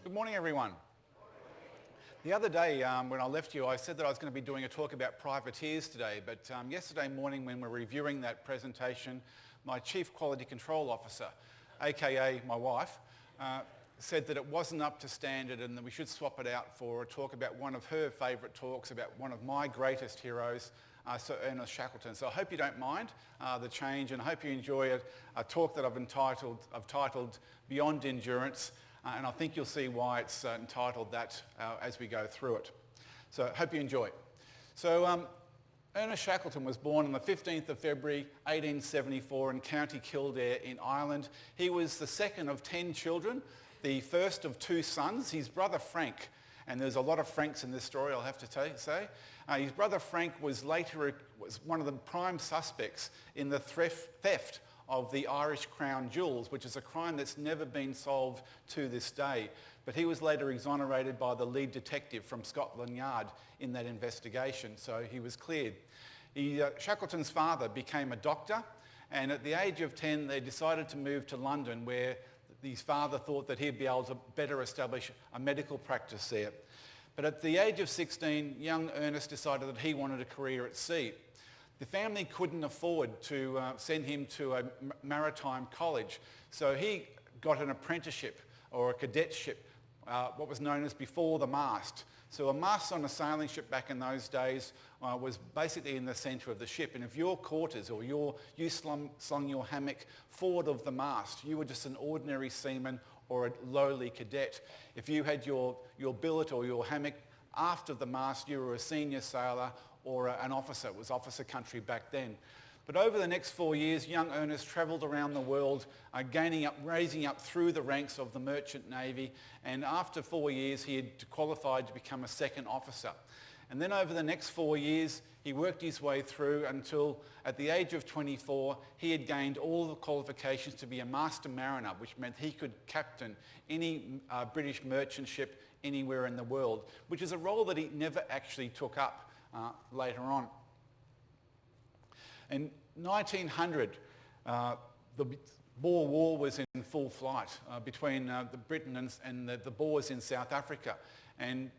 Good morning, everyone. The other day when I left you, I said that I was going to be doing a talk about privateers today, but yesterday morning when we were reviewing that presentation, my Chief Quality Control Officer, aka my wife, said that it wasn't up to standard and that we should swap it out for a talk about one of her favourite talks about one of my greatest heroes, Sir Ernest Shackleton. So I hope you don't mind the change, and I hope you enjoy a talk that I've titled Beyond Endurance, and I think you'll see why it's entitled that as we go through it. So I hope you enjoy. So Ernest Shackleton was born on the 15th of February 1874 in County Kildare in Ireland. He was the second of 10 children, the first of 2 sons. His brother Frank, and there's a lot of Franks in this story, I'll have to say. His brother Frank was one of the prime suspects in the theft of the Irish Crown jewels, which is a crime that's never been solved to this day. But he was later exonerated by the lead detective from Scotland Yard in that investigation, so he was cleared. Shackleton's father became a doctor, and at the age of 10 they decided to move to London, where his father thought that he'd be able to better establish a medical practice there. But at the age of 16, young Ernest decided that he wanted a career at sea. The family couldn't afford to send him to a maritime college, so he got an apprenticeship or a cadetship, what was known as before the mast. So a mast on a sailing ship back in those days was basically in the centre of the ship, and if your quarters or you slung your hammock forward of the mast, you were just an ordinary seaman or a lowly cadet. If you had your billet or your hammock aft of the mast, you were a senior sailor or an officer. It was officer country back then. But over the next 4 years, young Ernest travelled around the world, raising up through the ranks of the merchant navy, and after 4 years he had qualified to become a second officer. And then over the next 4 years he worked his way through until at the age of 24 he had gained all the qualifications to be a master mariner, which meant he could captain any British merchant ship anywhere in the world, which is a role that he never actually took up later on. In 1900, the Boer War was in full flight between Britain and the Boers in South Africa, and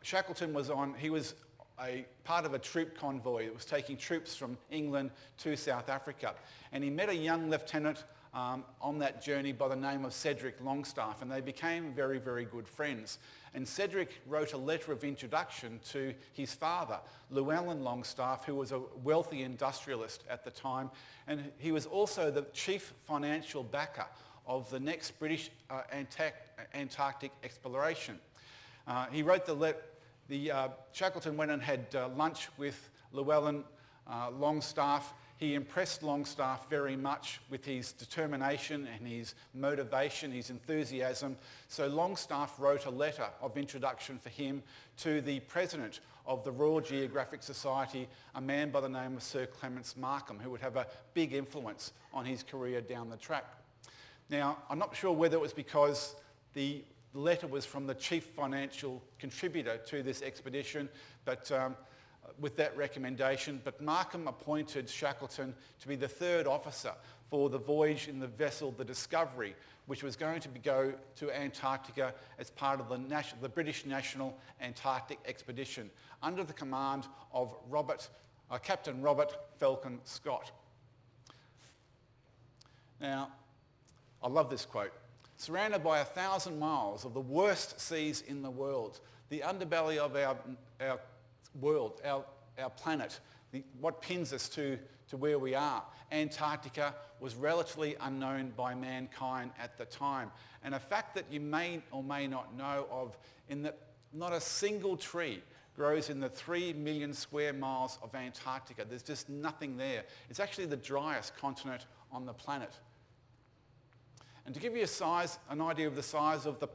Shackleton was a part of a troop convoy that was taking troops from England to South Africa, and he met a young lieutenant on that journey by the name of Cedric Longstaff, and they became very, very good friends. And Cedric wrote a letter of introduction to his father, Llewellyn Longstaff, who was a wealthy industrialist at the time, and he was also the chief financial backer of the next British Antarctic exploration. He wrote the letter. Shackleton went and had lunch with Llewellyn Longstaff. He impressed Longstaff very much with his determination and his motivation, his enthusiasm. So Longstaff wrote a letter of introduction for him to the president of the Royal Geographic Society, a man by the name of Sir Clements Markham, who would have a big influence on his career down the track. Now, I'm not sure whether it was because the letter was from the chief financial contributor to this expedition, but with that recommendation, but Markham appointed Shackleton to be the third officer for the voyage in the vessel the Discovery, which was going to go to Antarctica as part of the British National Antarctic Expedition under the command of Captain Robert Falcon Scott. Now, I love this quote. Surrounded by 1,000 miles of the worst seas in the world, the underbelly of our world, our planet, what pins us to where we are, Antarctica, was relatively unknown by mankind at the time. And a fact that you may or may not know of, in that not a single tree grows in the 3 million square miles of Antarctica. There's just nothing there. It's actually the driest continent on the planet. And to give you an idea of the size of the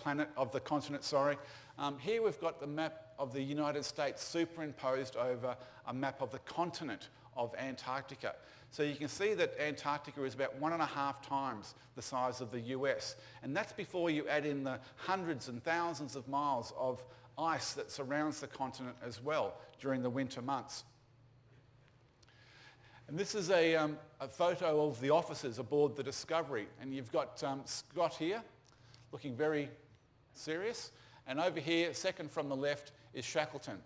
continent, here we've got the map of the United States superimposed over a map of the continent of Antarctica. So you can see that Antarctica is about 1.5 times the size of the US. And that's before you add in the hundreds and thousands of miles of ice that surrounds the continent as well during the winter months. And this is a photo of the officers aboard the Discovery. And you've got Scott here, looking very Serious? And over here, second from the left, is Shackleton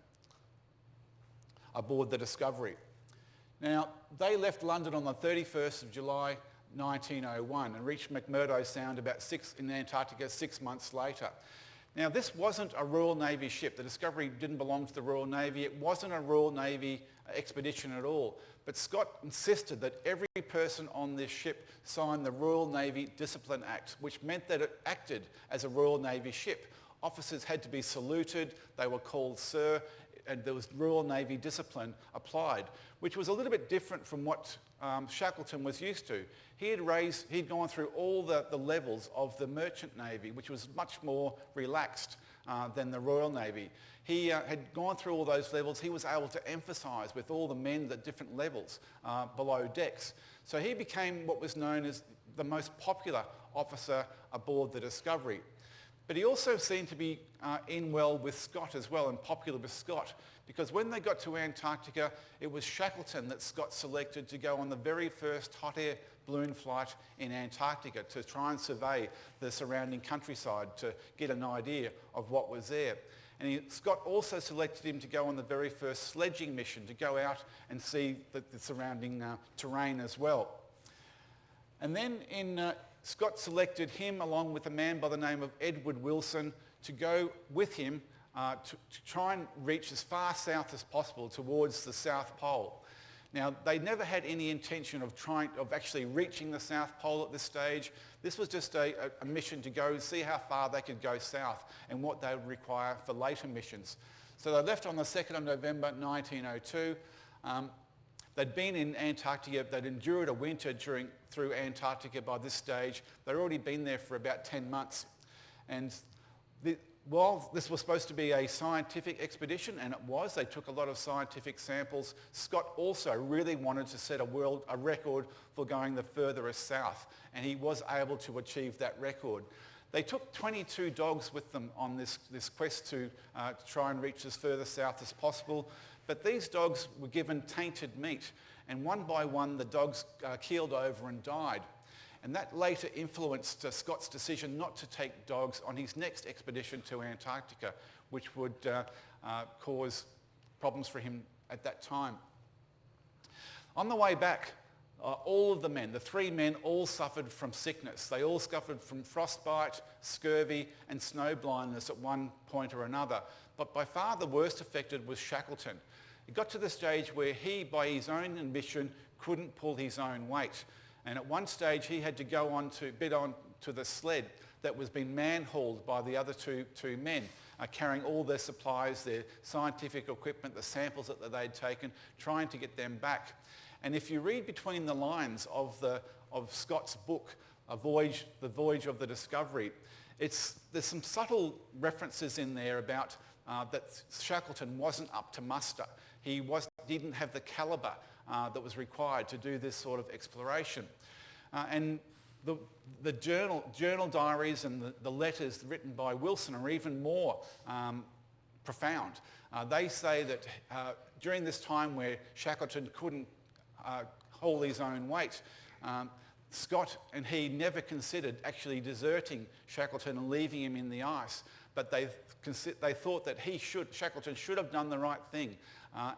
aboard the Discovery. Now, they left London on the 31st of July 1901 and reached McMurdo Sound in Antarctica 6 months later. Now, this wasn't a Royal Navy ship. The Discovery didn't belong to the Royal Navy. It wasn't a Royal Navy expedition at all. But Scott insisted that every person on this ship sign the Royal Navy Discipline Act, which meant that it acted as a Royal Navy ship. Officers had to be saluted. They were called Sir, and there was Royal Navy discipline applied, which was a little bit different from what Shackleton was used to. He'd gone through all the levels of the Merchant Navy, which was much more relaxed than the Royal Navy. He had gone through all those levels. He was able to emphasise with all the men at different levels below decks. So he became what was known as the most popular officer aboard the Discovery. But he also seemed to be in well with Scott as well, and popular with Scott, because when they got to Antarctica, it was Shackleton that Scott selected to go on the very first hot air balloon flight in Antarctica to try and survey the surrounding countryside to get an idea of what was there. And Scott also selected him to go on the very first sledging mission to go out and see the surrounding terrain as well. And then Scott selected him along with a man by the name of Edward Wilson to go with him to try and reach as far south as possible towards the South Pole. Now, they never had any intention of actually reaching the South Pole at this stage. This was just a mission to go see how far they could go south and what they would require for later missions. So they left on the 2nd of November 1902. They'd been in Antarctica. They'd endured a winter through Antarctica by this stage. They'd already been there for about 10 months. And while this was supposed to be a scientific expedition, and it was, they took a lot of scientific samples, Scott also really wanted to set a record for going the furthest south, and he was able to achieve that record. They took 22 dogs with them on this quest to try and reach as further south as possible. But these dogs were given tainted meat, and one by one the dogs keeled over and died. And that later influenced Scott's decision not to take dogs on his next expedition to Antarctica, which would cause problems for him at that time. On the way back, all of the men, the 3 men, all suffered from sickness. They all suffered from frostbite, scurvy and snow blindness at one point or another. But by far the worst affected was Shackleton. It got to the stage where he, by his own admission, couldn't pull his own weight. And at one stage he had to go on to the sled that was being man-hauled by the other two men, carrying all their supplies, their scientific equipment, the samples that they'd taken, trying to get them back. And if you read between the lines of Scott's book, The Voyage of the Discovery, there's some subtle references in there about that Shackleton wasn't up to muster. He didn't have the calibre that was required to do this sort of exploration. And the journal diaries and the letters written by Wilson are even more profound. They say that during this time where Shackleton couldn't hold his own weight, Scott and he never considered actually deserting Shackleton and leaving him in the ice, but they thought that Shackleton should have done the right thing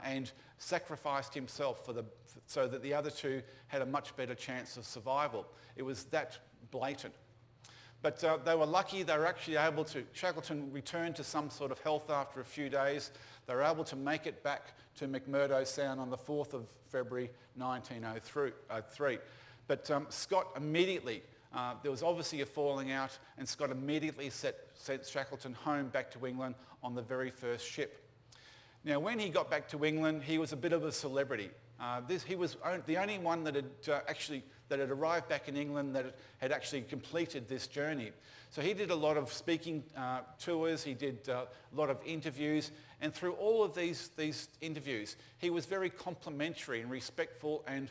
and sacrificed himself so that the other two had a much better chance of survival. It was that blatant. But they were lucky. They were actually able to, Shackleton returned to some sort of health after a few days. They were able to make it back to McMurdo Sound on the 4th of February 1903. But Scott immediately, there was obviously a falling out, and Scott immediately sent Shackleton home back to England on the very first ship. Now, when he got back to England, he was a bit of a celebrity. He was the only one that had arrived back in England that had actually completed this journey. So he did a lot of speaking tours, he did a lot of interviews, and through all of these interviews, he was very complimentary and respectful, and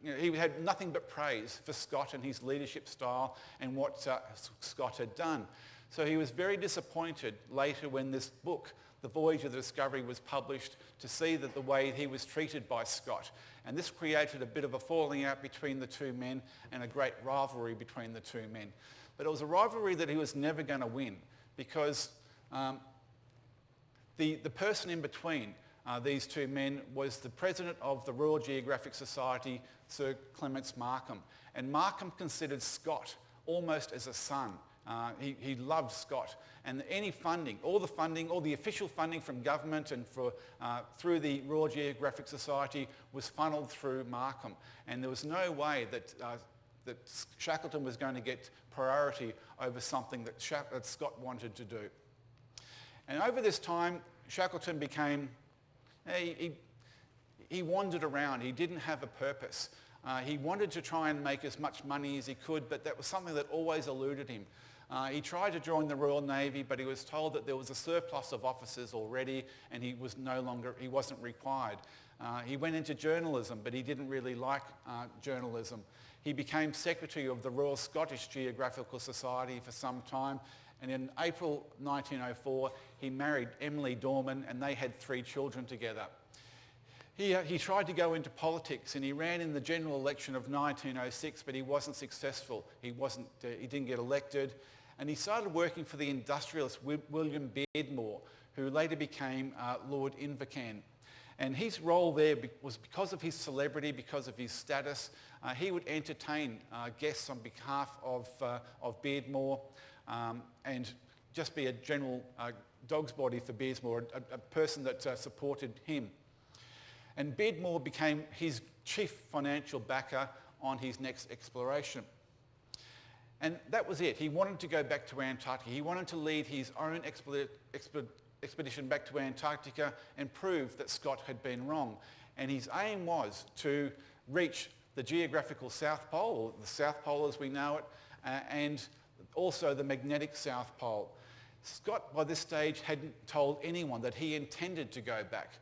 he had nothing but praise for Scott and his leadership style and what Scott had done. So he was very disappointed later when this book, The Voyage of the Discovery, was published, to see that the way he was treated by Scott. And this created a bit of a falling out between the two men and a great rivalry between the two men. But it was a rivalry that he was never going to win because the person in between these two men was the president of the Royal Geographic Society, Sir Clements Markham. And Markham considered Scott almost as a son. He loved Scott. And any funding, all the official funding from government and through the Royal Geographic Society was funneled through Markham. And there was no way that Shackleton was going to get priority over something that Scott wanted to do. And over this time, Shackleton became, he wandered around. He didn't have a purpose. He wanted to try and make as much money as he could, but that was something that always eluded him. He tried to join the Royal Navy, but he was told that there was a surplus of officers already and he wasn't required. He went into journalism, but he didn't really like journalism. He became secretary of the Royal Scottish Geographical Society for some time, and in April 1904 he married Emily Dorman and they had 3 children together. He tried to go into politics and he ran in the general election of 1906, but he wasn't successful. He didn't get elected, and he started working for the industrialist William Beardmore, who later became Lord Invercan. And his role there was because of his celebrity, because of his status. He would entertain guests on behalf of Beardmore and just be a general dog's body for Beardmore, a person that supported him. And Beardmore became his chief financial backer on his next exploration. And that was it. He wanted to go back to Antarctica. He wanted to lead his own expedition back to Antarctica and prove that Scott had been wrong. And his aim was to reach the geographical South Pole, or the South Pole as we know it, and also the magnetic South Pole. Scott, by this stage, hadn't told anyone that he intended to go back.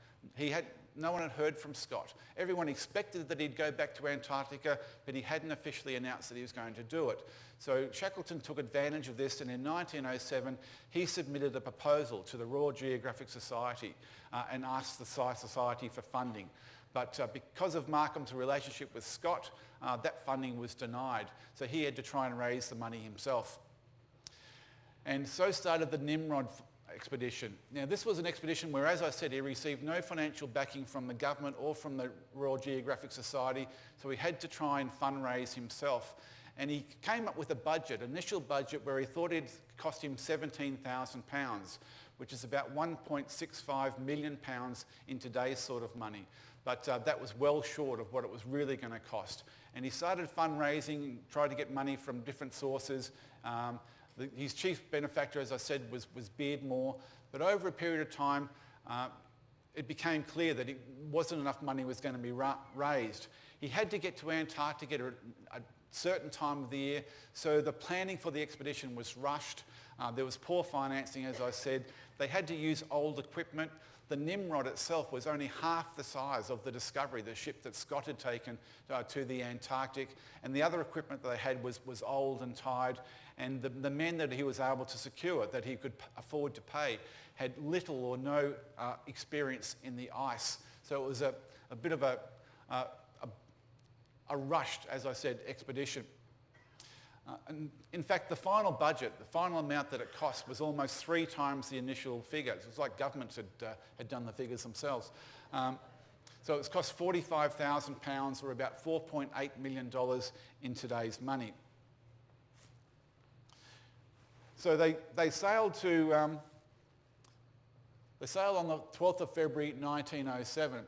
No one had heard from Scott. Everyone expected that he'd go back to Antarctica, but he hadn't officially announced that he was going to do it. So Shackleton took advantage of this, and in 1907 he submitted a proposal to the Royal Geographic Society and asked the Society for funding. But because of Markham's relationship with Scott, that funding was denied. So he had to try and raise the money himself. And so started the Nimrod expedition. Now, this was an expedition where, as I said, he received no financial backing from the government or from the Royal Geographic Society, so he had to try and fundraise himself. And he came up with a initial budget where he thought it'd cost him £17,000, which is about £1.65 million in today's sort of money. But that was well short of what it was really going to cost. And he started fundraising, tried to get money from different sources. His chief benefactor, as I said, was Beardmore. But over a period of time, it became clear that it wasn't enough money was going to be raised. He had to get to Antarctica at a certain time of the year, so the planning for the expedition was rushed. There was poor financing, as I said. They had to use old equipment. The Nimrod itself was only half the size of the Discovery, the ship that Scott had taken to the Antarctic, and the other equipment that they had was old and tired, and the men that he was able to secure, that he could afford to pay, had little or no experience in the ice. So it was a bit of a rushed, as I said, expedition. And in fact, the final budget, the final amount that it cost was almost 3 times the initial figures. It was like governments had done the figures themselves. So it's cost £45,000, or about $4.8 million in today's money. So they sailed on the 12th of February 1907.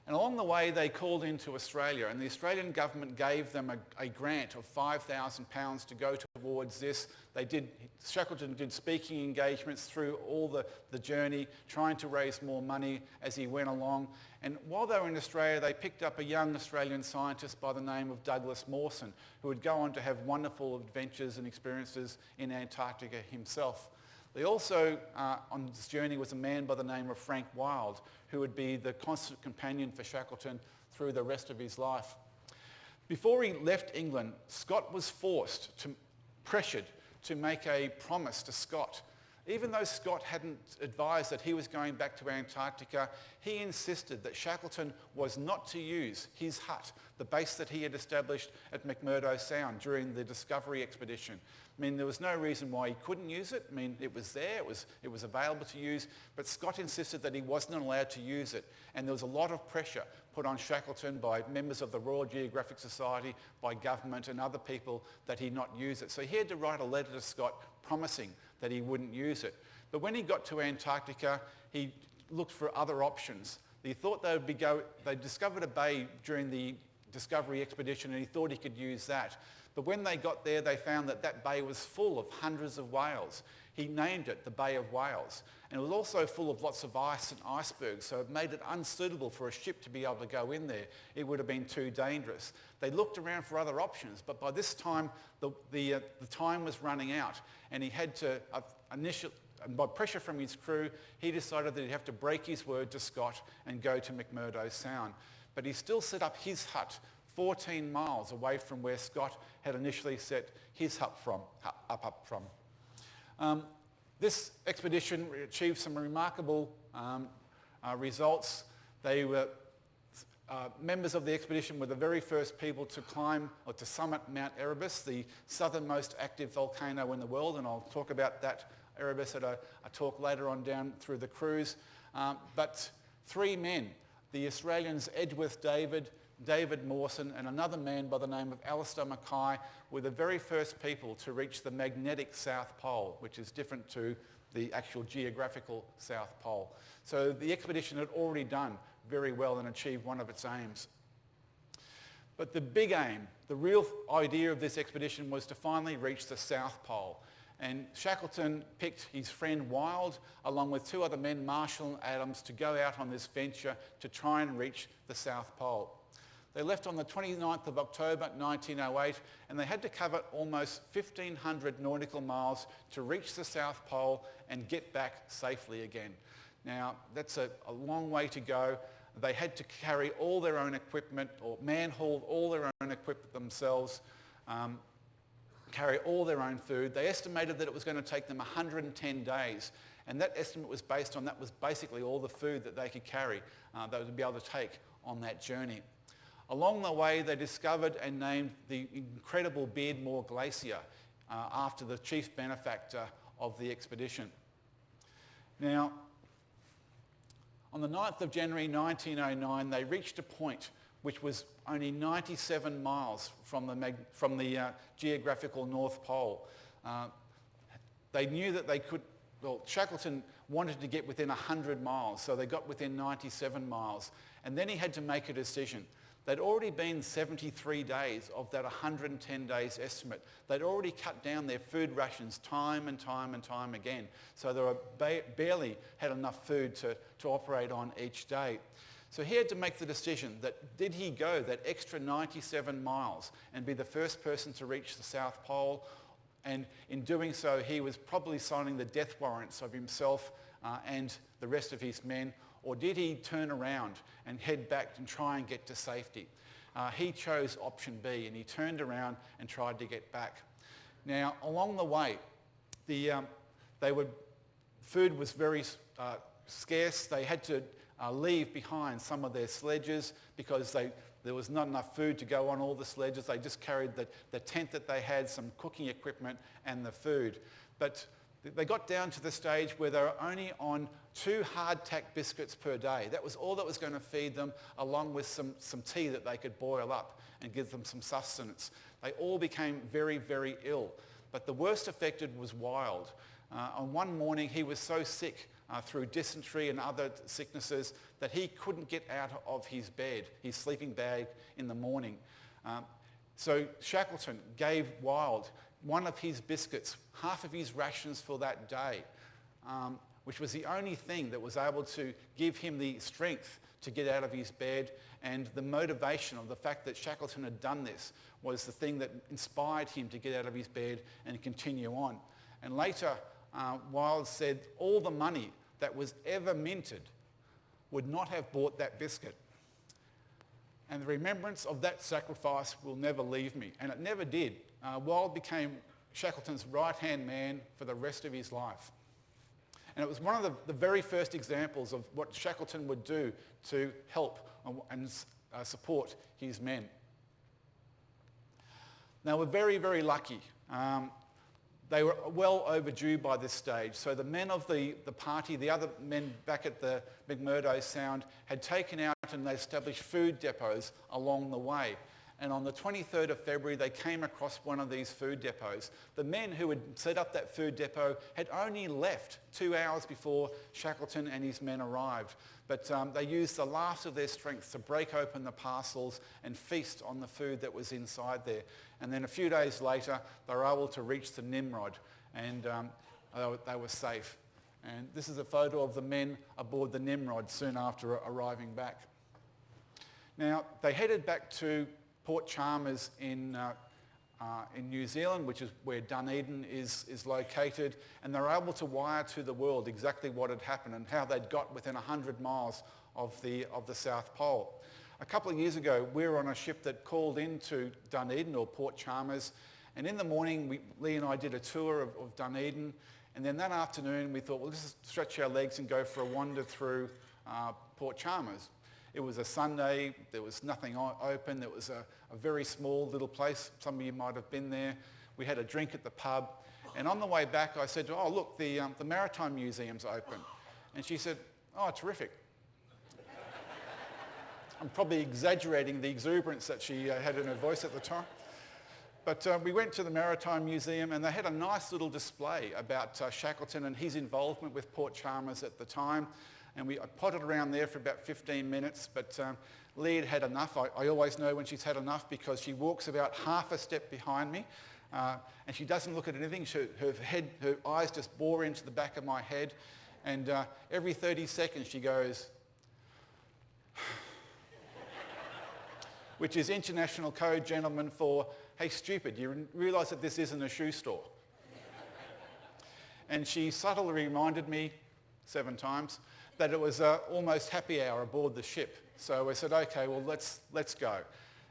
And along the way, they called into Australia, and the Australian government gave them a grant of £5,000 to go towards this. Shackleton did speaking engagements through all the journey, trying to raise more money as he went along. And while they were in Australia, they picked up a young Australian scientist by the name of Douglas Mawson, who would go on to have wonderful adventures and experiences in Antarctica himself. They also, on this journey, was a man by the name of Frank Wild, who would be the constant companion for Shackleton through the rest of his life. Before he left England, Scott was pressured to make a promise to Scott Even though Scott hadn't advised that he was going back to Antarctica, he insisted that Shackleton was not to use his hut, the base that he had established at McMurdo Sound during the Discovery expedition. I mean, there was no reason why he couldn't use it. I mean, it was there, it was available to use, but Scott insisted that he wasn't allowed to use it. And there was a lot of pressure put on Shackleton by members of the Royal Geographic Society, by government and other people that he not use it. So he had to write a letter to Scott promising that he wouldn't use it. But when he got to Antarctica, he looked for other options. He thought they discovered a bay during the Discovery expedition and he thought he could use that. But when they got there, they found that that bay was full of hundreds of whales. He named it the Bay of Whales. And it was also full of lots of ice and icebergs, so it made it unsuitable for a ship to be able to go in there. It would have been too dangerous. They looked around for other options, but by this time, the time was running out, and he had to, by pressure from his crew, he decided that he'd have to break his word to Scott and go to McMurdo Sound. But he still set up his hut 14 miles away from where Scott had initially set his hut from. This expedition achieved some remarkable results. They were members of the expedition were the very first people to climb or to summit Mount Erebus, the southernmost active volcano in the world, and I'll talk about that Erebus at a talk later on down through the cruise. But three men, the Australians Edgeworth David Mawson and another man by the name of Alistair Mackay were the very first people to reach the magnetic South Pole, which is different to the actual geographical South Pole. So the expedition had already done very well and achieved one of its aims. But the big aim, the real idea of this expedition was to finally reach the South Pole. And Shackleton picked his friend Wild, along with two other men, Marshall and Adams, to go out on this venture to try and reach the South Pole. They left on the 29th of October 1908 and they had to cover almost 1,500 nautical miles to reach the South Pole and get back safely again. Now, that's a long way to go. They had to carry all their own equipment or man-haul all their own equipment themselves, carry all their own food. They estimated that it was going to take them 110 days. And that estimate was based on that was basically all the food that they could carry, they would be able to take on that journey. Along the way, they discovered and named the incredible Beardmore Glacier after the chief benefactor of the expedition. Now, on the 9th of January 1909, they reached a point which was only 97 miles from the geographical North Pole. They knew that they could, well, Shackleton wanted to get within 100 miles, so they got within 97 miles. And then he had to make a decision. They'd already been 73 days of that 110 days estimate. They'd already cut down their food rations time and time and time again. So they were barely had enough food to operate on each day. So he had to make the decision that did he go that extra 97 miles and be the first person to reach the South Pole? And in doing so, he was probably signing the death warrants of himself and the rest of his men. Or did he turn around and head back and try and get to safety? He chose option B and he turned around and tried to get back. Now, along the way, food was very scarce. They had to leave behind some of their sledges because there was not enough food to go on all the sledges. They just carried the tent that they had, some cooking equipment and the food. But they got down to the stage where they were only on 2 hardtack biscuits per day. That was all that was going to feed them, along with some tea that they could boil up and give them some sustenance. They all became very, very ill. But the worst affected was Wild. On one morning, he was so sick through dysentery and other sicknesses that he couldn't get out of his bed, his sleeping bag, in the morning. So Shackleton gave Wild one of his biscuits, half of his rations for that day, which was the only thing that was able to give him the strength to get out of his bed, and the motivation of the fact that Shackleton had done this was the thing that inspired him to get out of his bed and continue on. And later, Wild said all the money that was ever minted would not have bought that biscuit. And the remembrance of that sacrifice will never leave me. And it never did. Wild became Shackleton's right-hand man for the rest of his life. And it was one of the very first examples of what Shackleton would do to help and support his men. Now, we're very, very lucky. They were well overdue by this stage. So the men of the party, the other men back at the McMurdo Sound, had taken out and they established food depots along the way. And on the 23rd of February, they came across one of these food depots. The men who had set up that food depot had only left 2 hours before Shackleton and his men arrived. But they used the last of their strength to break open the parcels and feast on the food that was inside there. And then a few days later, they were able to reach the Nimrod, and they were safe. And this is a photo of the men aboard the Nimrod soon after arriving back. Now, they headed back to Port Chalmers in New Zealand, which is where Dunedin is located, and they were able to wire to the world exactly what had happened and how they'd got within 100 miles of the South Pole. A couple of years ago, we were on a ship that called into Dunedin or Port Chalmers, and in the morning, Lee and I did a tour of Dunedin, and then that afternoon we thought, well, let's just stretch our legs and go for a wander through Port Chalmers. It was a Sunday, there was nothing open, it was a very small little place, some of you might have been there. We had a drink at the pub, and on the way back I said, oh look, the Maritime Museum's open. And she said, oh, terrific. I'm probably exaggerating the exuberance that she had in her voice at the time. But we went to the Maritime Museum and they had a nice little display about Shackleton and his involvement with Port Chalmers at the time. And I potted around there for about 15 minutes, but Lee had had enough. I always know when she's had enough because she walks about half a step behind me and she doesn't look at anything. Her eyes just bore into the back of my head, and every 30 seconds she goes, which is international code, gentlemen, for, hey, stupid, you realise that this isn't a shoe store. And she subtly reminded me 7 times that it was almost happy hour aboard the ship. So we said, okay, well, let's go.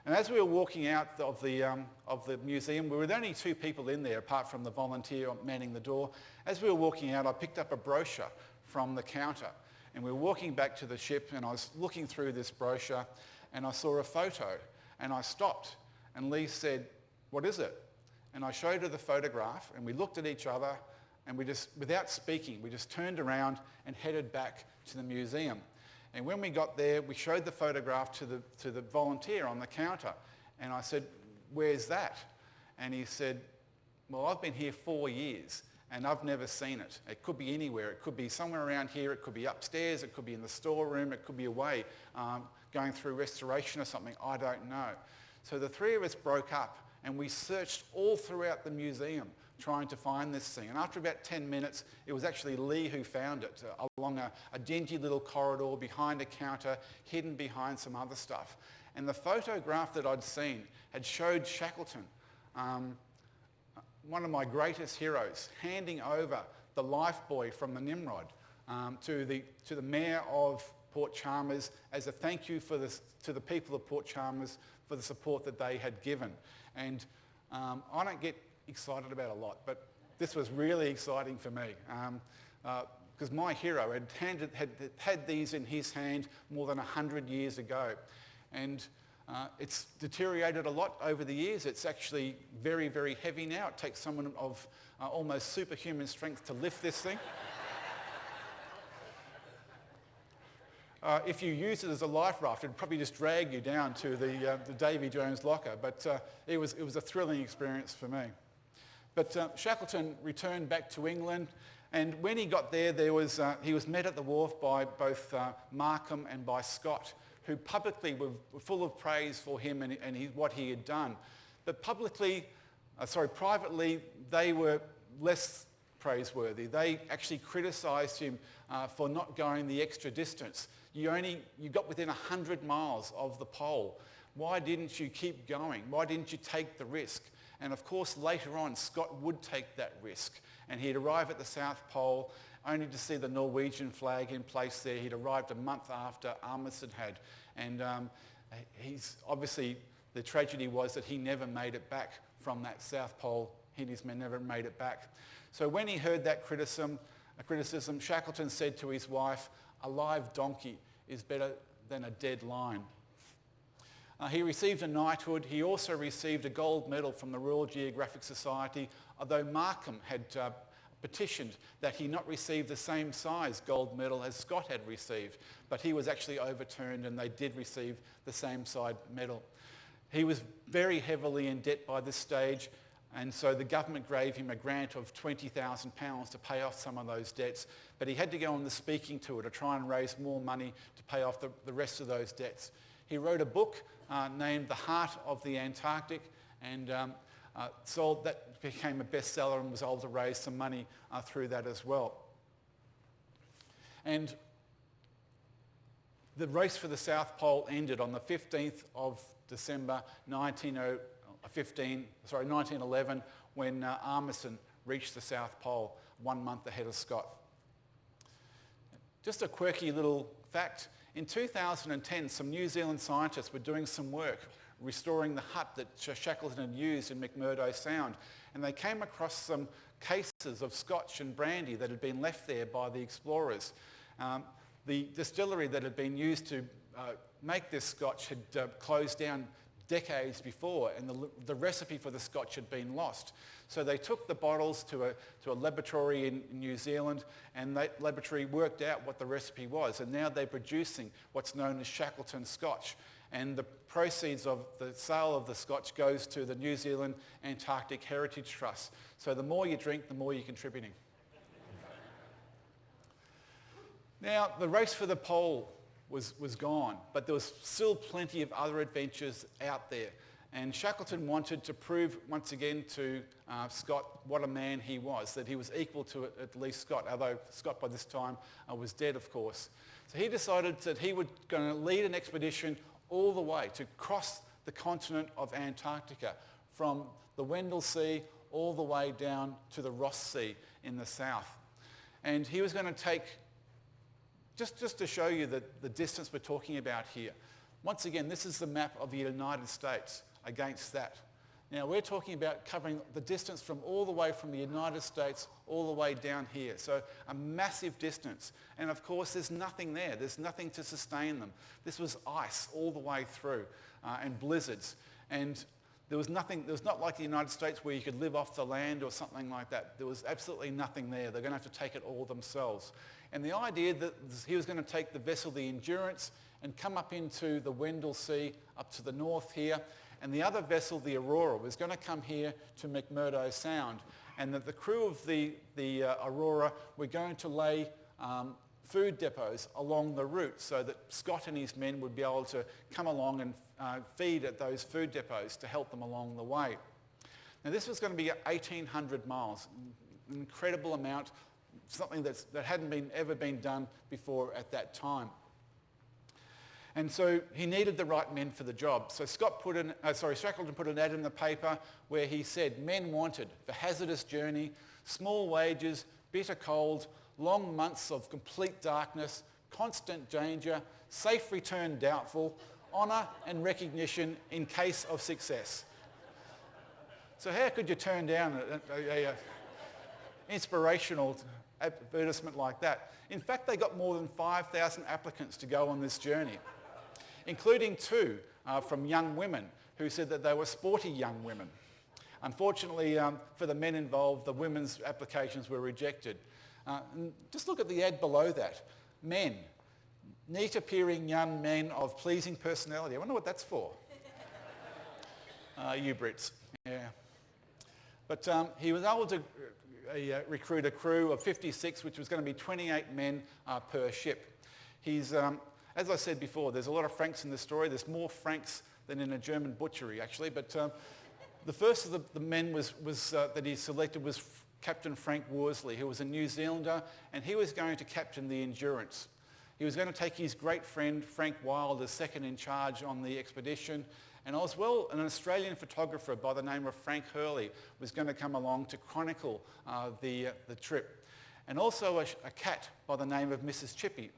And as we were walking out of the museum, we were the only 2 people in there apart from the volunteer manning the door. As we were walking out, I picked up a brochure from the counter, and we were walking back to the ship, and I was looking through this brochure and I saw a photo, and I stopped, and Lee said, what is it? And I showed her the photograph, and we looked at each other, and we just, without speaking, we just turned around and headed back to the museum. And when we got there, we showed the photograph to the volunteer on the counter, and I said, where's that? And he said, well, I've been here 4 years and I've never seen it. It could be anywhere. It could be somewhere around here. It could be upstairs. It could be in the storeroom. It could be away going through restoration or something. I don't know. So the 3 of us broke up and we searched all throughout the museum trying to find this thing. And after about 10 minutes, it was actually Lee who found it along a dingy little corridor behind a counter, hidden behind some other stuff. And the photograph that I'd seen had showed Shackleton, one of my greatest heroes, handing over the lifebuoy from the Nimrod to the mayor of Port Chalmers as a thank you to the people of Port Chalmers for the support that they had given. And I don't get excited about a lot, but this was really exciting for me because my hero had these in his hand more than 100 years ago. And it's deteriorated a lot over the years. It's actually very, very heavy now. It takes someone of almost superhuman strength to lift this thing. If you use it as a life raft, it'd probably just drag you down to the Davy Jones locker. But it was a thrilling experience for me. But Shackleton returned back to England, and when he got there, he was met at the wharf by both Markham and by Scott, who publicly were full of praise for him and what he had done. But privately, they were less praiseworthy. They actually criticised him for not going the extra distance. You got within 100 miles of the pole. Why didn't you keep going? Why didn't you take the risk? And of course, later on, Scott would take that risk. And he'd arrive at the South Pole only to see the Norwegian flag in place there. He'd arrived a month after Amundsen had. And obviously, the tragedy was that he never made it back from that South Pole. He and his men never made it back. So when he heard that criticism, a criticism, Shackleton said to his wife, "A live donkey is better than a dead lion." He received a knighthood. He also received a gold medal from the Royal Geographic Society, although Markham had petitioned that he not receive the same size gold medal as Scott had received, but he was actually overturned and they did receive the same size medal. He was very heavily in debt by this stage, and so the government gave him a grant of £20,000 to pay off some of those debts, but he had to go on the speaking tour to try and raise more money to pay off the rest of those debts. He wrote a book named The Heart of the Antarctic, and that became a bestseller and was able to raise some money through that as well. And the race for the South Pole ended on the 15th of December 1911, when Amundsen reached the South Pole 1 month ahead of Scott. Just a quirky little fact, in 2010 some New Zealand scientists were doing some work restoring the hut that Shackleton had used in McMurdo Sound, and they came across some cases of scotch and brandy that had been left there by the explorers. The distillery that had been used to make this scotch had closed down decades before, and the recipe for the scotch had been lost. So they took the bottles to a laboratory in New Zealand, and that laboratory worked out what the recipe was, and now they're producing what's known as Shackleton Scotch. And the proceeds of the sale of the scotch goes to the New Zealand Antarctic Heritage Trust. So the more you drink, the more you're contributing. Now, the race for the pole was gone, but there was still plenty of other adventures out there. And Shackleton wanted to prove once again to Scott what a man he was, that he was equal to at least Scott, although Scott by this time was dead, of course. So he decided that he was going to lead an expedition all the way to cross the continent of Antarctica, from the Weddell Sea all the way down to the Ross Sea in the south. And he was going to take, just to show you the distance we're talking about here. Once again, this is the map of the United States against that. Now we're talking about covering the distance from all the way from the United States all the way down here. So a massive distance. And of course there's nothing there. There's nothing to sustain them. This was ice all the way through and blizzards. And there was not like the United States where you could live off the land or something like that. There was absolutely nothing there. They're going to have to take it all themselves. And the idea that he was going to take the vessel, the Endurance, and come up into the Weddell Sea up to the north here, and the other vessel, the Aurora, was going to come here to McMurdo Sound, and that the crew of the Aurora were going to lay food depots along the route so that Scott and his men would be able to come along and feed at those food depots to help them along the way. Now this was going to be 1,800 miles, an incredible amount, something that hadn't ever been done before at that time. And so he needed the right men for the job. So Shackleton put an ad in the paper where he said, men wanted for hazardous journey, small wages, bitter cold, long months of complete darkness, constant danger, safe return doubtful, honour and recognition in case of success. So how could you turn down an inspirational advertisement like that? In fact, they got more than 5,000 applicants to go on this journey, including 2 from young women who said that they were sporty young women. Unfortunately, for the men involved, the women's applications were rejected. Just look at the ad below that. Men, neat-appearing young men of pleasing personality. I wonder what that's for. You Brits, yeah. But he was able to recruit a crew of 56, which was going to be 28 men per ship. He's as I said before, there's a lot of Franks in the story. There's more Franks than in a German butchery, actually. But the first of the men that he selected was Captain Frank Worsley, who was a New Zealander, and he was going to captain the Endurance. He was going to take his great friend Frank Wild as second in charge on the expedition, and as well an Australian photographer by the name of Frank Hurley was going to come along to chronicle the trip, and also a cat by the name of Mrs. Chippy.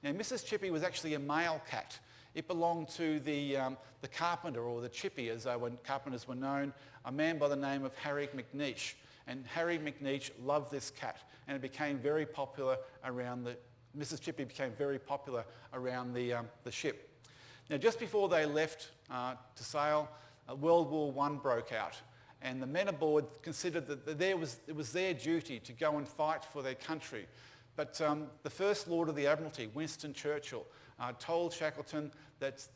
Now, Mrs. Chippy was actually a male cat. It belonged to the carpenter, or the chippy as carpenters were known, a man by the name of Harry McNeish. And Harry McNeish loved this cat, and it became very popular around Mrs. Chippy became very popular around the ship. Now, just before they left to sail, World War I broke out, and the men aboard considered that it was their duty to go and fight for their country. But the First Lord of the Admiralty, Winston Churchill, told Shackleton that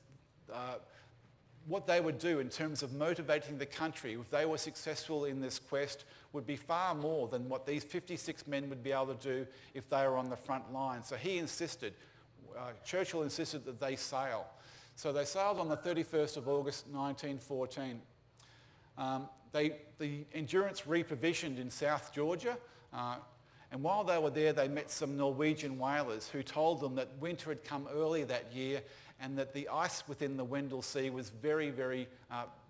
what they would do in terms of motivating the country if they were successful in this quest would be far more than what these 56 men would be able to do if they were on the front line. So he insisted, Churchill insisted that they sail. So they sailed on the 31st of August 1914. The Endurance reprovisioned in South Georgia, and while they were there they met some Norwegian whalers who told them that winter had come early that year and that the ice within the Weddell Sea was very, very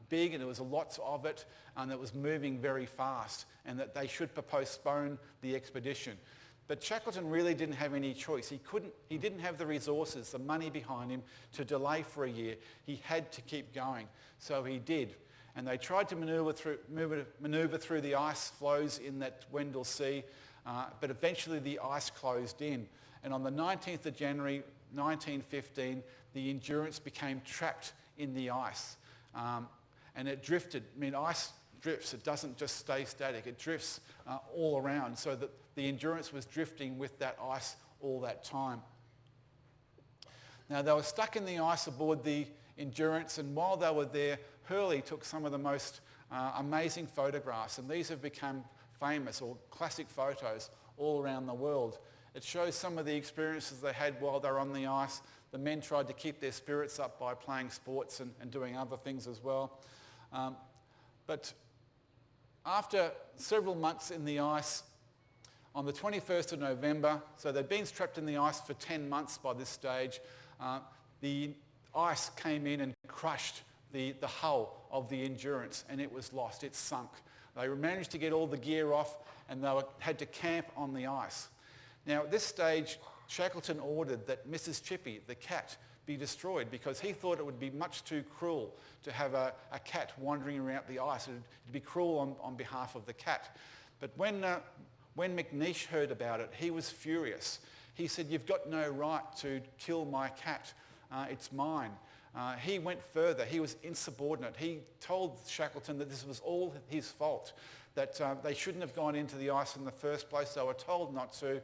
big, and there was lots of it, and it was moving very fast, and that they should postpone the expedition. But Shackleton really didn't have any choice. He didn't have the resources, the money behind him to delay for a year. He had to keep going, so he did. And they tried to manoeuvre through the ice floes in that Weddell Sea, but eventually the ice closed in. And on the 19th of January 1915, the Endurance became trapped in the ice. And it drifted. I mean, ice drifts. It doesn't just stay static. It drifts all around, so that the Endurance was drifting with that ice all that time. Now, they were stuck in the ice aboard the Endurance, and while they were there, Hurley took some of the most amazing photographs, and these have become famous or classic photos all around the world. It shows some of the experiences they had while they were on the ice. The men tried to keep their spirits up by playing sports and doing other things as well. But after several months in the ice, on the 21st of November, so they'd been trapped in the ice for 10 months by this stage, the ice came in and crushed the hull of the Endurance, and it was lost. It sunk. They managed to get all the gear off, and they had to camp on the ice. Now, at this stage, Shackleton ordered that Mrs. Chippy, the cat, be destroyed because he thought it would be much too cruel to have a cat wandering around the ice. It would be cruel on behalf of the cat. But when McNeish heard about it, he was furious. He said, "You've got no right to kill my cat. It's mine." He went further. He was insubordinate. He told Shackleton that this was all his fault, that they shouldn't have gone into the ice in the first place. They were told not to.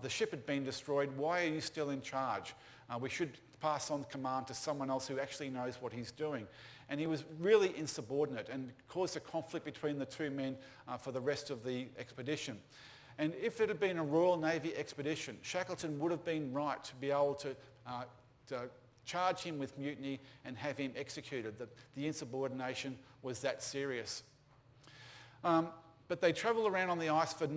The ship had been destroyed. Why are you still in charge? We should pass on command to someone else who actually knows what he's doing. And he was really insubordinate and caused a conflict between the two men for the rest of the expedition. And if it had been a Royal Navy expedition, Shackleton would have been right to be able to charge him with mutiny and have him executed. The insubordination was that serious. But they travelled around on the ice for